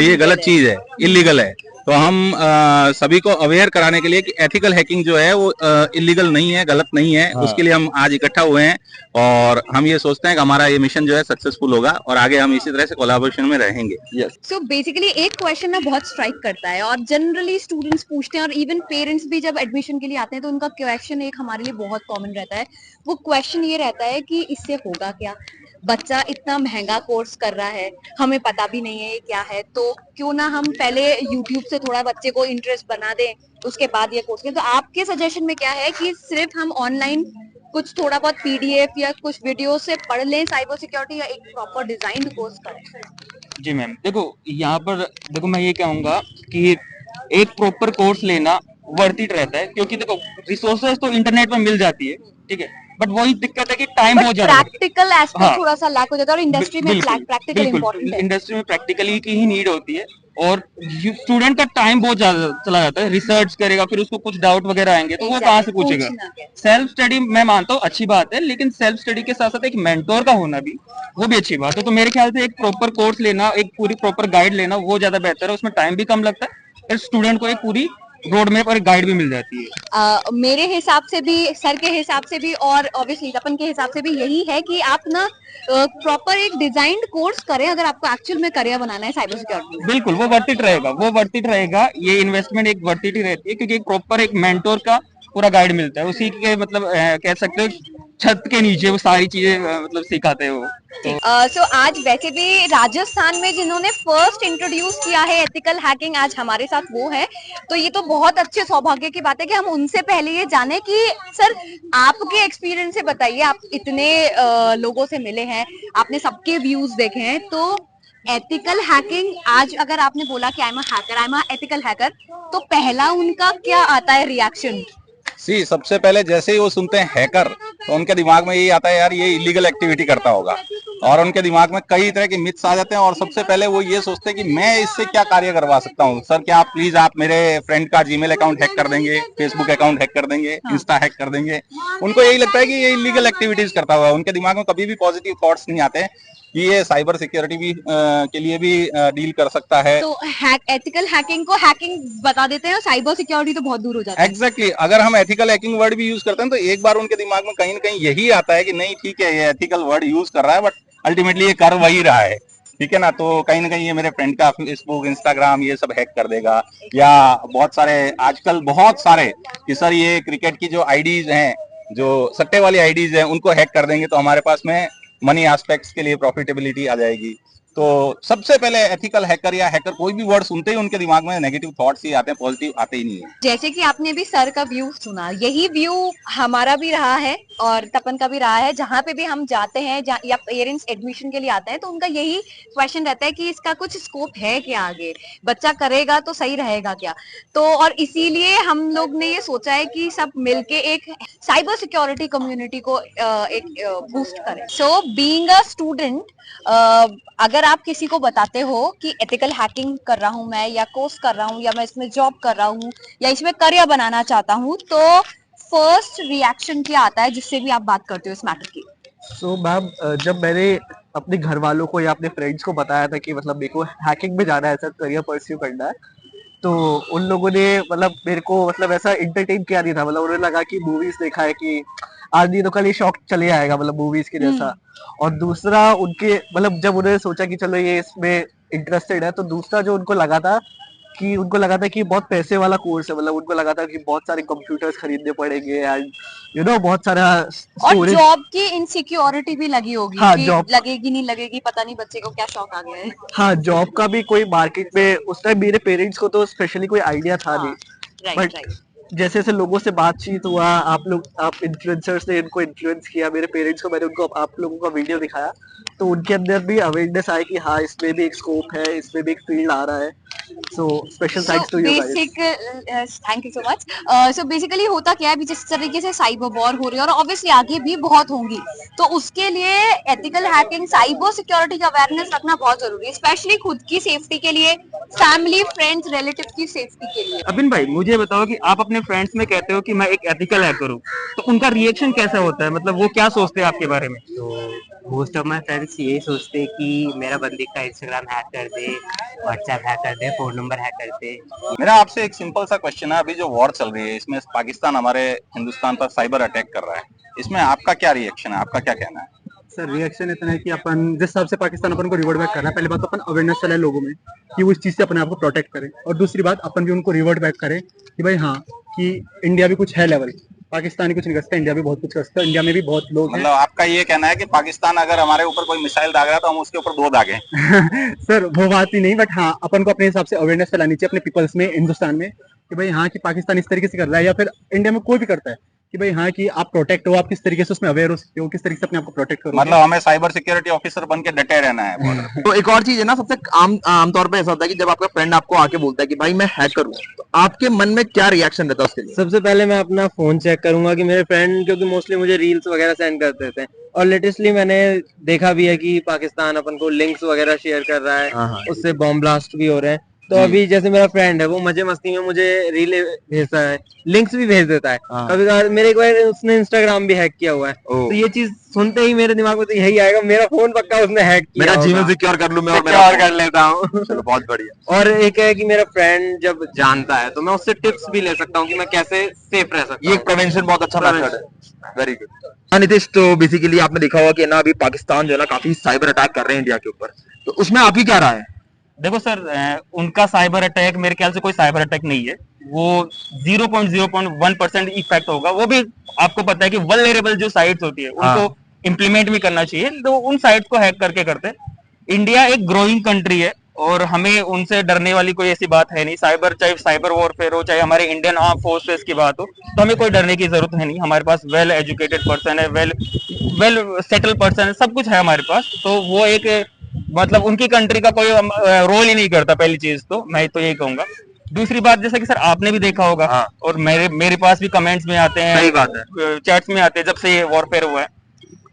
ये गलत चीज है, इलीगल है। तो हम सभी को अवेयर कराने के लिए कि एथिकल हैकिंग जो है वो इलीगल नहीं है, गलत नहीं है। हाँ। उसके लिए हम आज इकट्ठा हुए हैं और हम ये सोचते हैं कि हमारा ये मिशन जो है सक्सेसफुल होगा और आगे हम इसी तरह से कोलैबोरेशन में रहेंगे। यस। सो बेसिकली एक क्वेश्चन ना बहुत स्ट्राइक करता है और जनरली स्टूडेंट्स पूछते हैं और इवन पेरेंट्स भी जब एडमिशन के लिए आते हैं तो उनका क्वेश्चन एक हमारे लिए बहुत कॉमन रहता है। वो क्वेश्चन ये रहता है कि इससे होगा क्या, बच्चा इतना महंगा कोर्स कर रहा है, हमें पता भी नहीं है ये क्या है, तो क्यों ना हम पहले यूट्यूब से थोड़ा बच्चे को इंटरेस्ट बना दें, उसके बाद ये कोर्स करें। तो आपके सजेशन में क्या है कि सिर्फ हम ऑनलाइन कुछ थोड़ा बहुत PDF या कुछ वीडियो से पढ़ लें साइबर सिक्योरिटी, या एक प्रॉपर डिजाइन कोर्स करें? जी मैम, देखो यहाँ पर देखो मैं ये कहूंगा कि एक प्रॉपर कोर्स लेना वर्थ इट रहता है, क्योंकि देखो रिसोर्सेज तो इंटरनेट में मिल जाती है, ठीक है, बट वही दिक्कत है कि टाइम बहुत ज्यादा लगता है। प्रैक्टिकल एस्पेक्ट हाँ। थोड़ा सा लैक हो जाता है और इंडस्ट्री में प्रैक्टिकल इंपॉर्टेंट है। इंडस्ट्री में प्रैक्टिकली की ही नीड होती है और स्टूडेंट का टाइम बहुत ज्यादा चला जाता है। रिसर्च करेगा, फिर उसको कुछ डाउट वगैरह आएंगे तो वो कहाँ से पूछेगा। सेल्फ स्टडी मैं मानता हूँ अच्छी बात है, लेकिन सेल्फ स्टडी के साथ साथ एक मेंटोर का होना भी, वो भी अच्छी बात है। तो मेरे ख्याल से एक प्रॉपर कोर्स लेना, एक पूरी प्रॉपर गाइड लेना, वो ज्यादा बेहतर है। उसमें टाइम भी कम लगता है और स्टूडेंट को एक पूरी रोड मैप और गाइड भी मिल जाती है। मेरे हिसाब से भी, सर के हिसाब से भी और ऑब्वियसली अपन के हिसाब से भी यही है कि आप ना प्रॉपर एक डिजाइन्ड कोर्स करें अगर आपको एक्चुअल में करियर बनाना है साइबर सिक्योरिटी। बिल्कुल, वो वर्थ इट रहेगा, ये इन्वेस्टमेंट एक वर्थ इट ही रहती है, क्योंकि एक प्रॉपर एक मेंटोर का पूरा गाइड मिलता है उसी के मतलब कह सकते हो छत के नीचे वो सारी चीजें मतलब सिखाते हैं वो। सो आज वैसे भी राजस्थान में जिन्होंने फर्स्ट इंट्रोड्यूस किया है एथिकल हैकिंग, आज हमारे साथ वो है, तो ये तो बहुत अच्छे सौभाग्य की बात है कि हम उनसे पहले ये जाने कि सर आपके एक्सपीरियंस से बताइए, आप इतने लोगों से मिले हैं, आपने सबके व्यूज देखे हैं, तो एथिकल हैकिंग आज अगर आपने बोला कि I am a hacker, I am a ethical hacker, तो पहला उनका क्या आता है रिएक्शन? सी सबसे पहले जैसे ही वो सुनते हैं हैकर तो उनके दिमाग में यही आता है यार ये इलीगल एक्टिविटी करता होगा, और उनके दिमाग में कई तरह के मिथ्स आ जाते हैं और सबसे पहले वो ये सोचते हैं कि मैं इससे क्या कार्य करवा सकता हूँ। सर क्या आप प्लीज आप मेरे फ्रेंड का जीमेल अकाउंट हैक कर देंगे, फेसबुक अकाउंट हैक कर देंगे, इंस्टा हैक कर देंगे। उनको यही लगता है कि ये इलीगल एक्टिविटीज करता हुआ, उनके दिमाग में कभी भी पॉजिटिव थॉट्स नहीं आते कि ये साइबर सिक्योरिटी भी के लिए भी डील कर सकता है। तो एथिकल हैकिंग को हैकिंग बता देते हैं और साइबर सिक्योरिटी तो बहुत दूर हो जाता है। एग्जैक्टली अगर हम एथिकल हैकिंग वर्ड भी यूज करते हैं तो एक बार उनके दिमाग में कहीं ना कहीं यही आता है कि नहीं ठीक है ये एथिकल वर्ड यूज कर रहा है बट अल्टीमेटली ये कर वही रहा है, ठीक है ना। तो कहीं ना कहीं ये मेरे फ्रेंड का फेसबुक इंस्टाग्राम ये सब हैक कर देगा, या बहुत सारे आजकल बहुत सारे कि सर ये क्रिकेट की जो आईडीज हैं, जो सट्टे वाली आईडीज हैं, उनको हैक कर देंगे तो हमारे पास में मनी एस्पेक्ट्स के लिए प्रॉफिटेबिलिटी आ जाएगी। तो सबसे पहले एथिकल हैकर या हैकर कोई भी वर्ड सुनते ही उनके दिमाग में नेगेटिव थॉट्स ही आते हैं, पॉजिटिव आते ही नहीं है। जैसे कि आपने भी सर का व्यू सुना, यही व्यू हमारा भी रहा है और तपन का भी रहा है। जहाँ पे भी हम जाते हैं या पेरेंट्स एडमिशन के लिए आते हैं तो उनका यही क्वेश्चन रहता है कि इसका कुछ स्कोप है क्या, आगे बच्चा करेगा तो सही रहेगा क्या। तो और इसीलिए हम लोग ने ये सोचा है कि सब मिलके एक साइबर सिक्योरिटी कम्युनिटी को एक बूस्ट करें। सो बीइंग अ स्टूडेंट, अगर आप किसी को बताते हो कि एथिकल हैकिंग कर रहा हूं मैं, या कोर्स कर रहा हूं, या मैं इसमें जॉब कर रहा हूं, या इसमें करियर बनाना चाहता हूं, तो फर्स्ट रिएक्शन क्या आता है जिससे भी आप बात करते हो इस मैटर की? सो मैम जब मैंने अपने घर वालों को या अपने फ्रेंड्स को बताया था कि मतलब मेरे को हैकिंग में जाना है, ऐसा करियर परस्यू करना है, तो उन लोगों ने मतलब मेरे को मतलब ऐसा इंटरटेन किया नहीं था। मतलब उन्हें लगा कि मूवीज देखा है कि आज नहीं तो कल ये शौक चले आएगा, मतलब मूवीज के जैसा। और दूसरा उनके मतलब जब उन्होंने सोचा कि चलो ये इसमें इंटरेस्टेड है, तो दूसरा जो उनको लगा था कि बहुत पैसे वाला कोर्स है। मतलब उनको लगा था कि बहुत सारे कंप्यूटर्स खरीदने पड़ेंगे एंड बहुत सारा और जॉब की इनसिक्योरिटी भी लगी होगी। हाँ, कि जॉब लगेगी नहीं लगेगी, पता नहीं बच्चे को क्या शौक आ गया है। हाँ, जॉब का भी कोई मार्केट में उस टाइम मेरे पेरेंट्स को तो स्पेशली कोई आइडिया था नहीं। बट जैसे जैसे लोगों से बातचीत हुआ, आप इन्फ्लुएंसर्स ने इनको इन्फ्लुएंस किया, मेरे पेरेंट्स को मैंने उनको आप लोगों का वीडियो दिखाया, तो उनके अंदर भी अवेयरनेस आई कि हाँ इसमें भी एक स्कोप है, इसमें भी एक फील्ड आ रहा है। So special thanks to you guys. Thank you so much. So basically होता क्या है, अभी जिस तरीके से साइबर वॉर हो रही है और ऑब्वियसली आगे भी बहुत होंगी, तो उसके लिए एथिकल हैकिंग, साइबर सिक्योरिटी का अवेयरनेस रखना बहुत जरूरी है, स्पेशली खुद की सेफ्टी के लिए, फैमिली, फ्रेंड्स, रिलेटिव की सेफ्टी के लिए। अबिन भाई मुझे बताओ कि आप अपने फ्रेंड्स में कहते हो कि मैं एक एथिकल हैकर हूँ, तो उनका रिएक्शन कैसा होता है, मतलब वो क्या सोचते हैं आपके बारे में? तो मोस्ट ऑफ माय फ्रेंड्स यही सोचते हैं कि मेरा बंदी का इंस्टाग्राम हैक कर दे, व्हाट्सएप हैक कर दे, फोन नंबर हैक कर दे। मेरा आपसे एक सिंपल सा क्वेश्चन है, अभी जो वॉर चल रही है इसमें पाकिस्तान हमारे हिंदुस्तान पर साइबर अटैक कर रहा है, इसमें आपका क्या रिएक्शन है, आपका क्या कहना है? सर रिएक्शन इतना है कि अपन जिस हिसाब से पाकिस्तान अपन को रिवर्ट बैक कर रहा है, पहली बात तो अपन अवेयरनेस चलाए लोगों में कि वो इस चीज से अपने आप को प्रोटेक्ट करें, और दूसरी बात अपन भी उनको रिवर्ट बैक करें कि भाई हाँ कि इंडिया भी कुछ है लेवल, पाकिस्तान कुछ नहीं कर सकता, इंडिया भी बहुत कुछ कर सकता है, इंडिया में भी बहुत लोग मतलब आपका ये कहना है कि पाकिस्तान अगर हमारे ऊपर कोई मिसाइल दाग रहा है तो हम उसके ऊपर 2 दागे? सर वो बात ही नहीं, बट हाँ अपन को अपने हिसाब से अवेयरनेस फैलानी चाहिए अपने पीपल्स में, हिंदुस्तान में, कि भाई हाँ कि पाकिस्तान इस तरीके से कर रहा है, या फिर इंडिया में कोई भी करता है कि भाई हाँ कि आप प्रोटेक्ट हो, आप किस तरीके से उसमें अवेयर हो सकते हो, किस तरीके से अपने आप को प्रोटेक्ट करो। मतलब हमें साइबर सिक्योरिटी ऑफिसर बन के डटे रहना है। तो एक और चीज है ना, सबसे आमतौर पे ऐसा होता है कि जब आपका फ्रेंड आपको आके बोलता है कि भाई मैं हैकर हूँ, तो आपके मन में क्या रिएक्शन रहता है उसके लिए? सबसे पहले मैं अपना फोन चेक करूंगा कि मेरे फ्रेंड, क्योंकि मोस्टली मुझे रील्स वगैरह सेंड कर देते हैं, और लेटेस्टली मैंने देखा भी है कि पाकिस्तान अपन को लिंक्स वगैरह शेयर कर रहा है, उससे बॉम्ब ब्लास्ट भी हो रहे हैं। तो अभी जैसे मेरा फ्रेंड है वो मजे मस्ती में मुझे रील भेजता है, लिंक्स भी भेज देता है। कभी कभार मेरे एक बार उसने इंस्टाग्राम भी हैक किया हुआ है, तो ये चीज सुनते ही मेरे दिमाग में तो यही आएगा, मेरा फोन पक्का उसने हैक किया, मेरा जीमेल सिक्योर कर लूं मैं और सिक्योर कर लेता हूँ। चलो बहुत बढ़िया। और एक है कि मेरा फ्रेंड जब जानता है तो मैं उससे टिप्स भी ले सकता हूँ कि मैं कैसे सेफ रह सकता हूँ। ये प्रिवेंशन बहुत अच्छा मेथड है, वेरी गुड। हाँ नितिश, तो बेसिकली आपने देखा होगा कि ना अभी पाकिस्तान जो है ना काफी साइबर अटैक कर रहे हैं इंडिया के ऊपर, तो उसमें आपकी क्या राय है? देखो सर, उनका साइबर अटैक मेरे ख्याल से कोई साइबर अटैक नहीं है, वो 0.0.1% इफेक्ट होगा। वो भी आपको पता है कि वल्नरेबल जो साइट्स होती है उनको इम्प्लीमेंट भी करना चाहिए, तो उन साइट्स को हैक करके करते हैं। इंडिया एक ग्रोइंग कंट्री है और हमें उनसे डरने वाली कोई ऐसी बात है नहीं। साइबर, चाहे साइबर वॉरफेयर हो, चाहे हमारे इंडियन आर्म फोर्सेस की बात हो, तो हमें कोई डरने की जरूरत है नहीं। हमारे पास वेल एजुकेटेड पर्सन है, वेल सेटल पर्सन है, सब कुछ है हमारे पास। तो वो एक मतलब उनकी कंट्री का कोई रोल ही नहीं करता, पहली चीज तो मैं तो यही कहूंगा। दूसरी बात, जैसा कि सर आपने भी देखा होगा, हाँ। और मेरे पास भी कमेंट्स में आते हैं, सही बात है, चैट्स में आते हैं जब से ये वॉरफेयर हुआ है,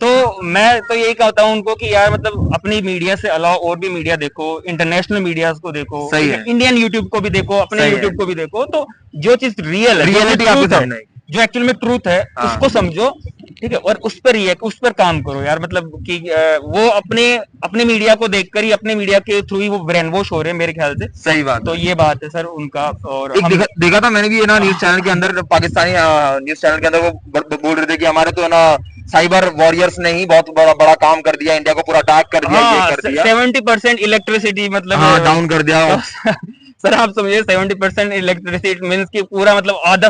तो मैं तो यही कहता हूँ उनको कि यार मतलब अपनी मीडिया से अलावा और भी मीडिया देखो, इंटरनेशनल मीडिया को देखो, सही है। इंडियन यूट्यूब को भी देखो, अपने सही है। यूट्यूब को भी देखो, तो जो चीज रियल है, रियलिटी आपके सामने है। जो एक्चुअल में ट्रूथ है, हाँ। उसको समझो, ठीक है, और उस पर काम करो यार। मतलब कि वो अपने मीडिया को देखकर ही, अपने मीडिया के थ्रू ही वो ब्रेन वॉश हो रहे हैं मेरे ख्याल से। सही बात तो है। ये बात है सर उनका। और एक देखा था मैंने भी, ये ना न्यूज चैनल के अंदर, पाकिस्तानी न्यूज चैनल के अंदर वो बोल रहे थे कि हमारे तो ना साइबर वॉरियर्स ने ही बहुत बड़ा काम कर दिया, इंडिया को पूरा अटैक कर दिया, ये कर दिया, 70% इलेक्ट्रिसिटी मतलब हाँ डाउन कर दिया। सर आप समझिए 70% इलेक्ट्रिसिटी मींस कि पूरा मतलब आधे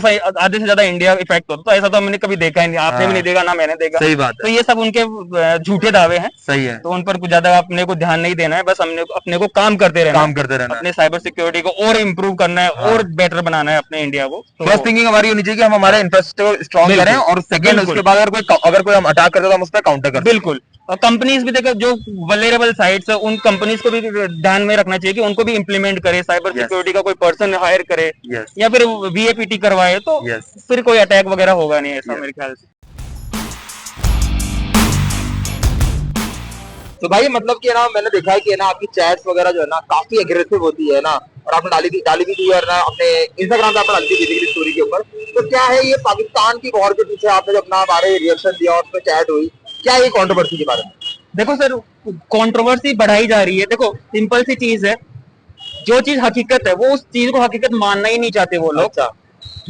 से ज्यादा इंडिया इफेक्ट होता, तो ऐसा तो मैंने कभी देखा ही नहीं, आपने भी नहीं देखा ना मैंने देखा। सही बात तो है, ये सब उनके झूठे दावे हैं, सही है, तो उन पर कुछ ज्यादा अपने को ध्यान नहीं देना है, बस अपने को काम करते रहना है, अपने साइबर सिक्योरिटी को और इम्प्रूव करना है, और बेटर बनाना है अपने इंडिया को। फर्स्ट थिंकिंग हमारी होनी चाहिए कि हम हमारे इंफ्रास्ट्रक्चर स्ट्रॉन्ग करें, और सेकंड उसके बाद अगर कोई हम अटैक करते तो हम उस पर काउंटर करें। बिल्कुल। और कंपनीज भी देखो, जो वल्नरेबल साइट्स है, उन कंपनीज को भी ध्यान में रखना चाहिए कि उनको भी इंप्लीमेंट करे, साइबर सिक्योरिटी का कोई पर्सन हायर करे, या फिर वीएपीटी करवाए, तो फिर कोई अटैक वगैरह होगा नहीं, ऐसा मेरे ख्याल से। तो भाई मतलब कि ना मैंने देखा है कि ना आपकी चैट्स वगैरह जो है ना काफी एग्रेसिव होती है ना, और आपने डाली भी थी, और ना अपने इंस्टाग्राम पे आपने डाली थी बेसिकली स्टोरी के ऊपर। तो क्या है ये पाकिस्तान की वॉर के पीछे आपने जो अपना हमारे रिएक्शन दिया और उसमें चैट हुई, क्या ये कंट्रोवर्सी के बारे में? देखो सर, कंट्रोवर्सी बढ़ाई जा रही है। देखो सिंपल सी चीज है, जो चीज हकीकत है वो उस चीज को हकीकत मानना ही नहीं चाहते वो लोग।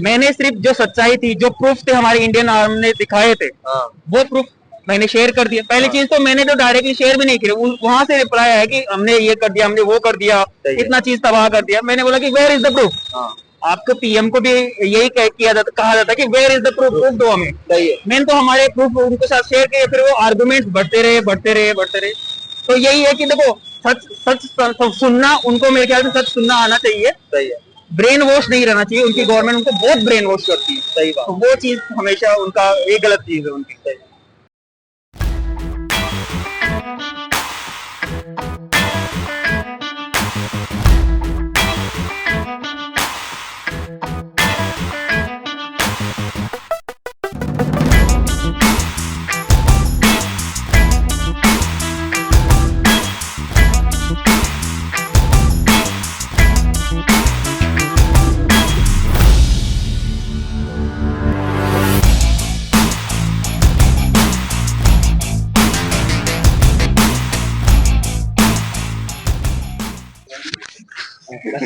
मैंने सिर्फ जो सच्चाई थी, जो प्रूफ थे हमारे इंडियन आर्मी ने दिखाए थे, वो प्रूफ मैंने शेयर कर दिया। पहली चीज तो मैंने तो डायरेक्टली शेयर भी नहीं किया, वहां से रिप्लाई है कि हमने ये कर दिया, हमने वो कर दिया, इतना चीज तबाह कर दिया। मैंने बोला कि वेयर इज द प्रूफ? आपके पीएम को भी यही कहा जाता कि where is the proof, proof दो हमें। मैंने तो हमारे प्रूफ उनके साथ शेयर किए, फिर वो आर्गुमेंट्स बढ़ते रहे। तो यही है कि देखो सच सुनना, उनको मेरे ख्याल से सच सुनना आना चाहिए। सही है, ब्रेन वॉश नहीं रहना चाहिए। उनकी गवर्नमेंट उनको बहुत ब्रेन वॉश करती है। सही बात। तो वो चीज हमेशा उनका एक गलत चीज है उनकी।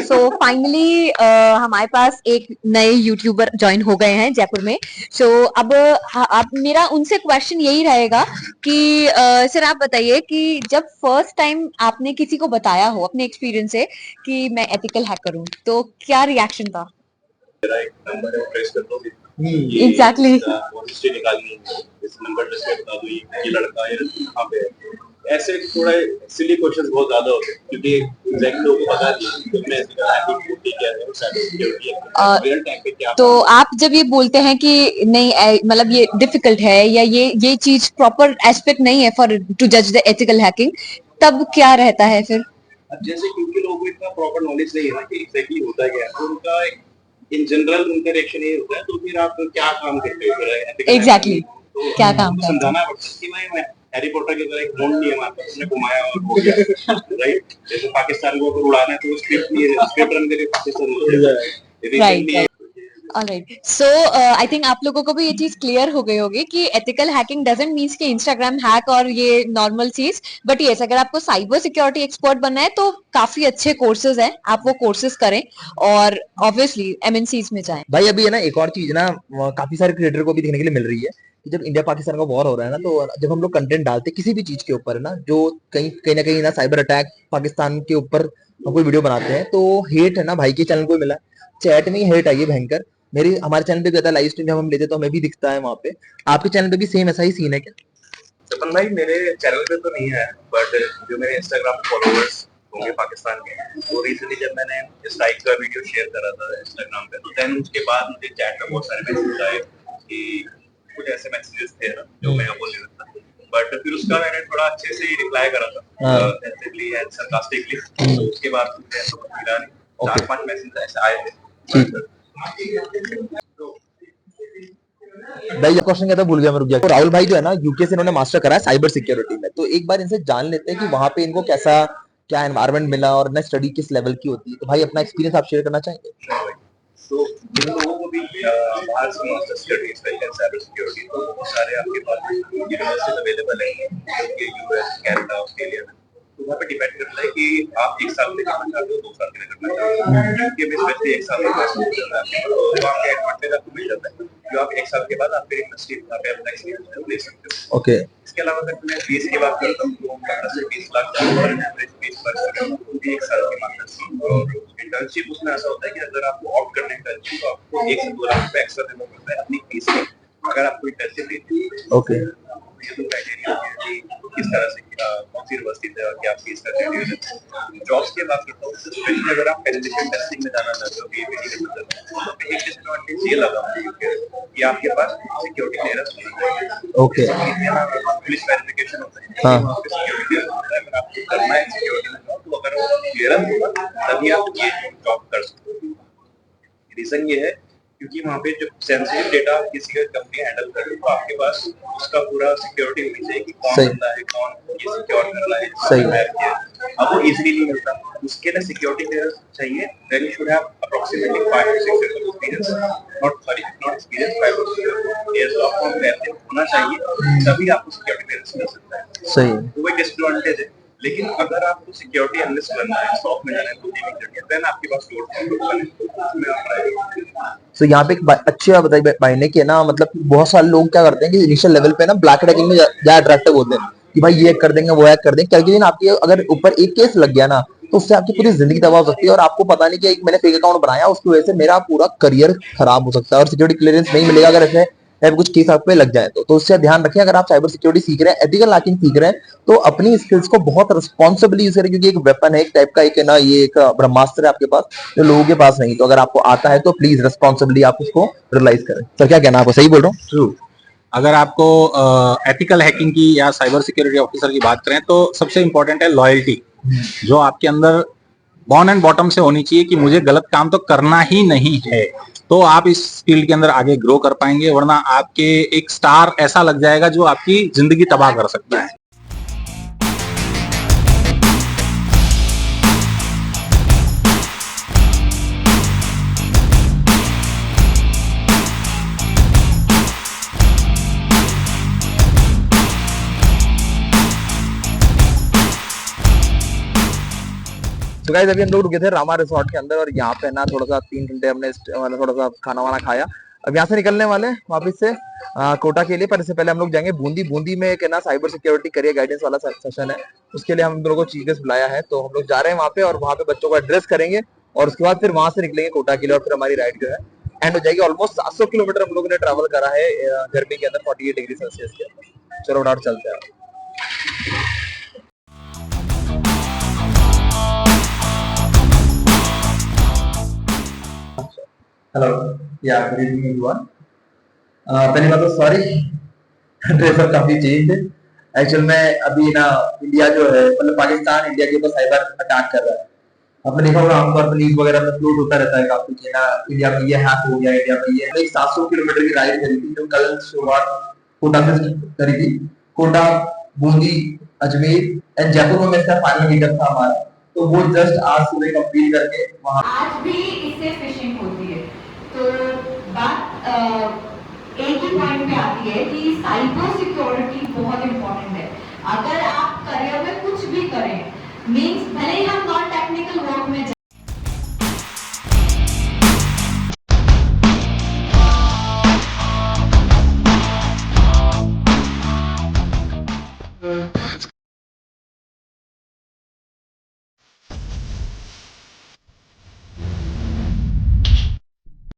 सो फाइनली हमारे पास एक नए यूट्यूबर ज्वाइन हो गए हैं जयपुर में। सो अब मेरा उनसे क्वेश्चन यही रहेगा कि सर आप बताइए कि जब फर्स्ट टाइम आपने किसी को बताया हो अपने एक्सपीरियंस से कि मैं एथिकल हैकर हूँ, तो क्या रिएक्शन था? एग्जैक्टली। इस नंबर ट्रेस पे बता दो ये लड़का है कहाँ पे है। ऐसे थोड़ा सिली क्वेश्चंस बहुत ज्यादा होते हैं, क्योंकि एग्जैक्टली लोगों को पता नहीं कि मैं हैकिंग क्या है और साइबर सिक्योरिटी है, रियल टाइम पे क्या। तो आप जब ये बोलते हैं कि नहीं मतलब ये डिफिकल्ट है या ये चीज प्रॉपर एस्पेक्ट नहीं है फॉर टू जज द एथिकल हैकिंग, तब क्या रहता है फिर? जैसे क्योंकि लोगों को इतना प्रॉपर नॉलेज नहीं है ना कि एग्जैक्टली होता क्या है, तो उनका एक इन जनरल उनका रिएक्शन ये होता है, तो फिर आप क्या काम करते हो फिर? एग्जैक्टली, क्या काम करते हो? समझाना पड़ता है कि मैं हैरी पॉटर की तरह एक बॉन्ड नहीं है हमारे पास, उसने घुमाया और हो गया, राइट? जैसे पाकिस्तान को अगर उड़ाना है तो स्क्रिप्ट नहीं है, स्क्रिप्ट रन करे पाकिस्तान होता है, right. Alright, so I think आप लोगों को भी ये चीज क्लियर हो गई होगी कि एथिकल हैकिंग डजंट मीन्स कि इंस्टाग्राम हैक और ये नॉर्मल चीज, बट यस अगर आपको साइबर सिक्योरिटी एक्सपर्ट बनना है तो काफी अच्छे कोर्सेज हैं, आप वो कोर्सेज करें और ऑब्वियसली एमएनसीज में जाएं। भाई अभी है ना एक और चीज ना काफी सारे क्रिएटर को भी देखने के लिए मिल रही है कि जब इंडिया पाकिस्तान का वॉर हो रहा है ना, तो जब हम लोग कंटेंट डालते हैं किसी भी चीज के ऊपर है ना, जो कहीं ना कहीं ना साइबर अटैक पाकिस्तान के ऊपर हम कोई वीडियो बनाते हैं, तो हेट है ना भाई के चैनल को मिला, चैट में ही हेट आई है भयंकर। मेरी हमारे चैनल पे भी आता है, लाइव स्ट्रीम जब हम लेते हैं तो हमें भी दिखता है वहाँ पे। आपके चैनल पे भी सेम ऐसा ही सीन है क्या? सपन भाई मेरे चैनल पे तो नहीं है, बट जो मेरे इंस्टाग्राम फॉलोअर्स होंगे पाकिस्तान के, वो रिसेंटली जब मैंने स्ट्राइक का वीडियो शेयर करा था इंस्टाग्राम पे, तो देन उसके बाद मुझे चैट में बहुत सारे मैसेज आए कि कुछ ऐसे मैसेजेस थे ना जो मैं बोल रहा था, बट फिर उसका मैंने थोड़ा अच्छे से रिप्लाई करा था सेंसिटिवली एंड सरकास्टिकली, तो उसके बाद मुझे ऐसा कुछ मिला नहीं। 4-5 मैसेज ऐसे आए थे। भाई ये क्वेश्चन क्या था, भूल गया मैं, रुक गया। तो राहुल भाई जो है ना यूके से इन्होंने मास्टर करा है साइबर सिक्योरिटी में, तो एक बार इनसे जान लेते हैं कि वहां पे इनको कैसा क्या एनवायरनमेंट मिला और ना स्टडी किस लेवल की होती है। तो भाई अपना एक्सपीरियंस आप शेयर करना चाहेंगे? तो जिन लोगों को भी बाहर से मास्टर स्टडीज करनी है साइबर सिक्योरिटी, तो बहुत सारे आपके पास यूनिवर्सिटीज अवेलेबल है, यूएस, कनाडा, ऑस्ट्रेलिया में। तो वहाँ पे डिपेंड करता है कि आप 1 साल के लिए करना चाहते हो, 2 साल के लिए करना चाहते हो। यूके में स्पेशली 1 साल का कोर्स चल रहा है, तो वहाँ पे एडवांटेज आपको मिल जाता है कि आप 1 साल के बाद आप फिर यूनिवर्सिटी वहाँ पे अपना एक्सपीरियंस ले सकते हो। ओके। इसके अलावा अगर मैं फीस की बात करता हूँ तो 15 से 20 लाख पर एवरेज फीस पर स्टूडेंट 1 साल की मास्टर्स की। और इंटर्नशिप उसमें ऐसा होता है कि अगर आपको ऑप्ट करने का है तो आपको 1 से 2 लाख रुपए एक्स्ट्रा देना पड़ता है अपनी फीस में, अगर आपको इंटर्नशिप लेनी है। ओके। ये तो क्राइटेरिया है कि किस तरह से कौन सी यूनिवर्सिटी है, क्या फीस का शेड्यूल है। जॉब्स की बात करता हूँ, स्पेशली अगर आप पेनिट्रेशन टेस्टिंग में जाना चाहते हो, बीएपीटी करना चाहते हो, तो एक डिसएडवांटेज ये लगा मुझे यूके कि आपके पास सिक्योरिटी क्लियरेंस नहीं है। ओके। पुलिस वेरिफिकेशन होता है, हाँ। वहाँ पे सिक्योरिटी क्लियरेंस होता है। अगर आपको करना है सिक्योरिटी में जॉब, तो अगर वो क्लियरेंस होगा तभी आप ये जॉब कर सकते हो। रीजन ये है क्योंकि वहाँ पे जो सेंसिटिव डेटा किसी का कंपनी हैंडल कर रही है, तो आपके पास उसका पूरा सिक्योरिटी होनी चाहिए कि कौन बंदा है, कौन ये सिक्योर कर रहा है, सही। अब वो इजीली नहीं मिलता, उसके लिए सिक्योरिटी क्लियरेंस चाहिए। Then you should have approximately 5 to 6 years of experience, not experience, 5 to 6 years of competence होना चाहिए, तभी आपको सिक्योरिटी क्लियरेंस मिल सकता है। सही। तो वो डिसएडवांटेज है। लेकिन अगर आपको सिक्योरिटी एनालिस्ट बनना है, स्टॉक में जाना है, तो देन आपके पास तो यहाँ पे एक अच्छी बात बताई भाई ने कि ना, मतलब बहुत सारे लोग क्या करते हैं कि इनिशियल लेवल पे ना ब्लैक हैकिंग में ज्यादा अट्रैक्टिव होते हैं कि भाई ये हैक कर देंगे, वो हैक कर देंगे। क्योंकि आपकी अगर ऊपर एक केस लग गया ना, तो उससे आपकी पूरी जिंदगी तबाह हो सकती है, और आपको पता नहीं कि एक मैंने फेक अकाउंट बनाया उसकी वजह से मेरा पूरा करियर खराब हो सकता है, और सिक्योरिटी क्लियरेंस नहीं मिलेगा अगर ऐसे कुछ केस आप पे लग जाए तो उससे ध्यान रखें। अगर आप साइबर सिक्योरिटी सीख रहे हैं, एथिकल हैकिंग सीख रहे हैं, तो अपनी स्किल्स को बहुत रिस्पॉन्सिबली यूज करें, क्योंकि एक वेपन है, एक टाइप का, एक है ना, ये एक ब्रह्मास्त्र है आपके पास जो लोगों के पास नहीं। तो अगर आपको आता है तो प्लीज रिस्पॉन्सिबली आप उसको रियलाइज करें। सर क्या कहना, आपको सही बोल रहा हूँ? ट्रू। अगर आपको एथिकल हैकिंग की या साइबर सिक्योरिटी ऑफिसर की बात करें, तो सबसे इंपॉर्टेंट है लॉयल्टी, जो आपके अंदर बॉर्न एंड बॉटम से होनी चाहिए कि मुझे गलत काम तो करना ही नहीं है, तो आप इस फील्ड के अंदर आगे ग्रो कर पाएंगे। वरना आपके एक स्टार ऐसा लग जाएगा जो आपकी जिंदगी तबाह कर सकता है। तो गाइस अभी हम लोग रुके थे रामा रिसोर्ट के अंदर, और यहाँ पे ना थोड़ा सा 3 घंटे हमने थोड़ा सा खाना वाना खाया। अब यहाँ से निकलने वाले वापस से कोटा के लिए, पर इससे पहले हम लोग जाएंगे बूंदी। बूंदी में एक है ना साइबर सिक्योरिटी करियर गाइडेंस वाला सेशन है, उसके लिए हम लोगों को चीफ गेस्ट बुलाया है, तो हम लोग जा रहे हैं वहाँ पे, और वहाँ पे बच्चों को एड्रेस करेंगे, और उसके बाद फिर वहां से निकलेंगे कोटा के लिए, और फिर हमारी राइड जो है एंड हो जाएगी। ऑलमोस्ट 700 किलोमीटर हम लोगों ने ट्रैवल करा है गर्मी के अंदर 48 डिग्री सेल्सियस के अंदर। चलो डाउट चलते हैं। हेलो या गुड इवनिंग एवरीवन। पहली बात तो सॉरी, ड्रेस अब काफी चेंज है। एक्चुअल में अभी ना इंडिया जो है, मतलब पाकिस्तान इंडिया के ऊपर साइबर अटैक कर रहा है। आपने देखा होगा आमतौर पर न्यूज वगैरह में फ्लूट होता रहता है काफी कि ना इंडिया में ये हैक हो गया, इंडिया में ये। 700 किलोमीटर की राइड करी थी जो कल शुरुआत कोटा से करी थी। कोटा, बूंदी, अजमेर एंड जयपुर में मेरा फाइनल मीटअप था हमारा, तो वो जस्ट आज सुबह कंप्लीट करके वहां। आज भी इससे फिशिंग होती है, तो बात एक ही पॉइंट पे आती है कि साइबर सिक्योरिटी बहुत इंपॉर्टेंट है। अगर आप करियर में कुछ भी करें, मींस भले ही हम नॉन टेक्निकल वर्क में